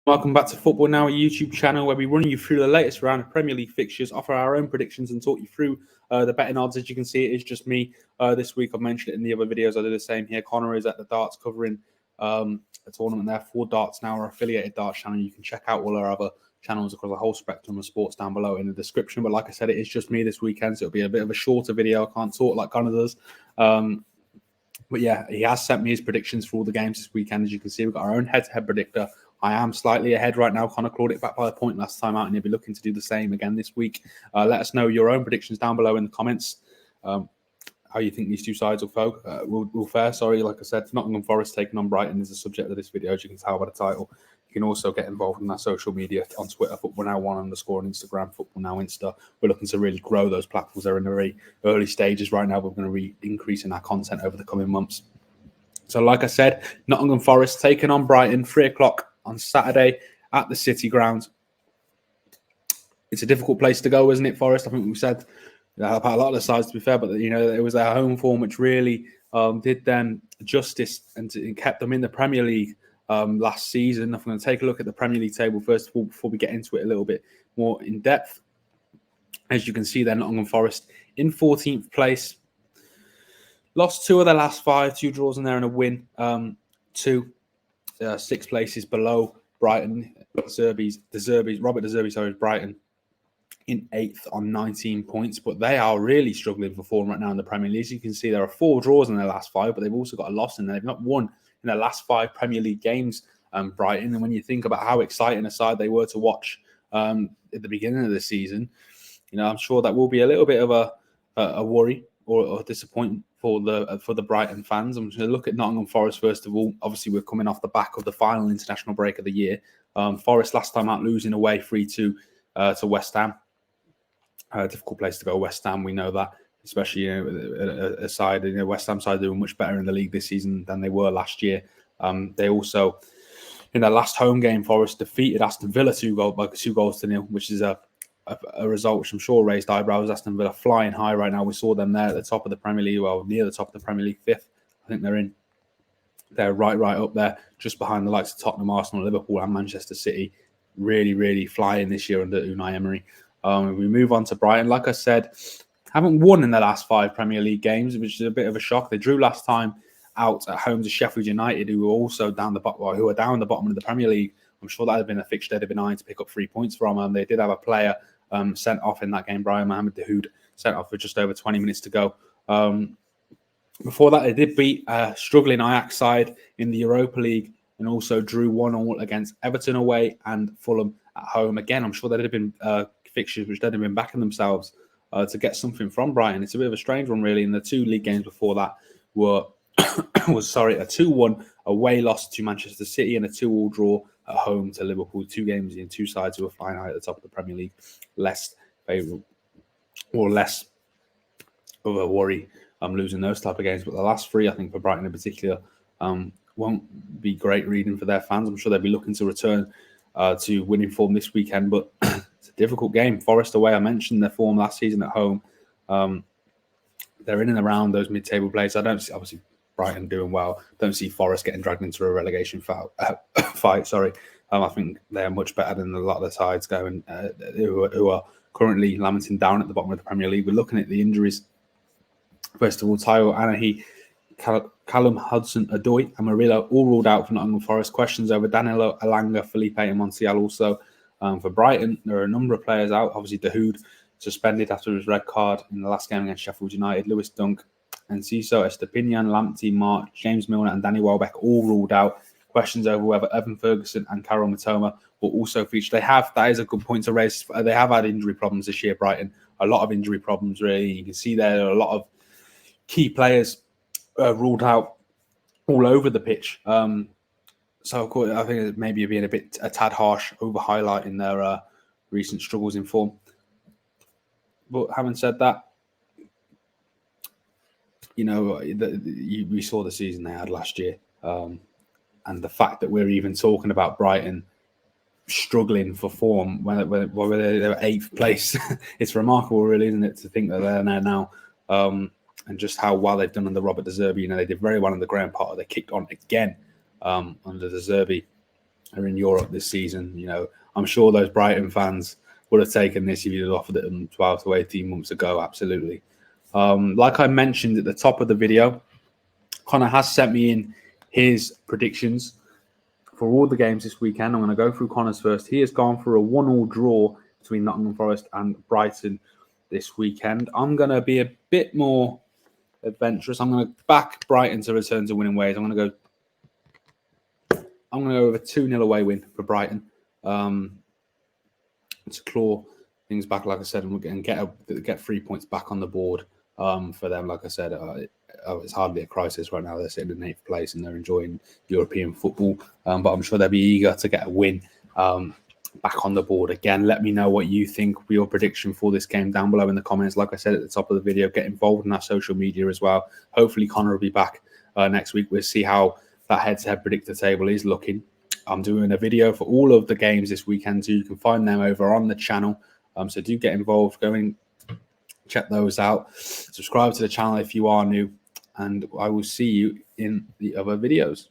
Welcome back to Football Now, a YouTube channel where we run you through the latest round of Premier League fixtures, offer our own predictions, and talk you through the betting odds. As you can see, it is just me this week. I've mentioned it in the other videos. I do the same here. Connor is at the darts covering a tournament there for Darts Now, our affiliated darts channel. You can check out all our other channels across the whole spectrum of sports down below in the description. But like I said, it is just me this weekend, so it'll be a bit of a shorter video. I can't talk like Connor does. But yeah, he has sent me his predictions for all the games this weekend. As you can see, we've got our own head-to-head predictor. I am slightly ahead right now. Connor clawed it back by a point last time out, and he'll be looking to do the same again this week. Let us know your own predictions down below in the comments. How you think these two sides will fare. Sorry, like I said, Nottingham Forest taking on Brighton is the subject of this video, as you can tell by the title. You can also get involved in our social media on Twitter, Football Now 1 _ on Instagram, Football Now Insta. We're looking to really grow those platforms. They're in the very early stages right now. We're going to be increasing our content over the coming months. So like I said, Nottingham Forest taking on Brighton, 3 o'clock on Saturday at the City Ground. It's a difficult place to go, isn't it, Forest? I think we've said about a lot of the sides, to be fair, but it was their home form which really did them justice and kept them in the Premier League last season. I'm going to take a look at the Premier League table first of all before we get into it a little bit more in depth. As you can see there, Nottingham Forest in 14th place. Lost 2 of their last 5, 2 draws in there and a win. 6 places below Brighton. Robert De Zerbi's Brighton in 8th on 19 points, but they are really struggling for form right now in the Premier League. As you can see, there are 4 draws in their last 5, but they've also got a loss in there. They've not won in their last 5 Premier League games, Brighton. And when you think about how exciting a side they were to watch at the beginning of the season, I'm sure that will be a little bit of a worry or a disappointment for the Brighton fans. I'm just going to look at Nottingham Forest first of all. Obviously, we're coming off the back of the final international break of the year. Forest last time out losing away 3-2 to West Ham. A difficult place to go, West Ham. We know that, especially a side, West Ham side doing much better in the league this season than they were last year. They also, in their last home game, Forest defeated Aston Villa 2 goals to nil, which is a result which I'm sure raised eyebrows. Aston Villa flying high right now. We saw them there at the top of the Premier League, well, near the top of the Premier League, 5th. I think they're right up there, just behind the likes of Tottenham, Arsenal, Liverpool and Manchester City. Really, really flying this year under Unai Emery. We move on to Brighton. Like I said, haven't won in the last 5 Premier League games, which is a bit of a shock. They drew last time out at home to Sheffield United, who were also down the bottom of the Premier League. I'm sure that had been a fixture they'd have been eyeing to pick up 3 points from. They did have a player sent off in that game, Brian Mohamed Dahoud, sent off with just over 20 minutes to go. Before that, they did beat a struggling Ajax side in the Europa League and also drew 1-1 against Everton away and Fulham at home. Again, I'm sure there'd have been fixtures which they'd have been backing themselves to get something from Brighton. It's a bit of a strange one, really. And the 2 league games before that were a 2-1 away loss to Manchester City and a 2-2 draw at home to Liverpool. 2 games in 2 sides who were flying high at the top of the Premier League. Less favourable or less of a worry losing those type of games. But the last 3, I think, for Brighton in particular, won't be great reading for their fans. I'm sure they'll be looking to return to winning form this weekend, but it's a difficult game. Forest away, I mentioned their form last season at home. They're in and around those mid-table places. I don't see, obviously, Brighton doing well. Don't see Forest getting dragged into a relegation fight. Sorry, I think they're much better than a lot of the sides going who are currently lamenting down at the bottom of the Premier League. We're looking at the injuries. First of all, Taiwo Anahi, Callum Hudson-Odoi and Murillo all ruled out for Nottingham Forest. Questions over Danilo, Alanga, Felipe and Montiel also. For Brighton, there are a number of players out. Obviously, Dahoud suspended after his red card in the last game against Sheffield United. Lewis Dunk, Enciso, Estepinian, Lamptey, March, James Milner and Danny Welbeck all ruled out. Questions over whether Evan Ferguson and Karol Matoma will also feature. That is a good point to raise. They have had injury problems this year, Brighton. A lot of injury problems, really. You can see there are a lot of key players ruled out all over the pitch. So, of course, I think it maybe being a tad harsh, over highlighting their recent struggles in form. But having said that, we saw the season they had last year, and the fact that we're even talking about Brighton struggling for form when they were 8th place, it's remarkable, really, isn't it, to think that they're there now. And just how well they've done under Robert De Zerbi. They did very well in the Graham Potter. They kicked on again under De Zerbi. are in Europe this season. You know, I'm sure those Brighton fans would have taken this if you'd have offered it them 12 to 18 months ago. Absolutely. Like I mentioned at the top of the video, Connor has sent me in his predictions for all the games this weekend. I'm going to go through Connor's first. He has gone for a 1-1 draw between Nottingham Forest and Brighton this weekend. I'm going to be a bit more adventurous. I'm going to back Brighton to return to winning ways. I'm going to go with a 2-0 away win for Brighton to claw things back, like I said, and get 3 points back on the board for them. Like I said, it's hardly a crisis right now. They're sitting in 8th place and they're enjoying European football. But I'm sure they'll be eager to get a win back on the board again. Let me know what you think for your prediction for this game down below in the comments. Like I said at the top of the video, get involved in our social media as well. Hopefully Connor will be back next week. We'll see how that head-to-head predictor table is looking. I'm doing a video for all of the games this weekend, so you can find them over on the channel. So do get involved. Go and check those out. Subscribe to the channel if you are new, and I will see you in the other videos.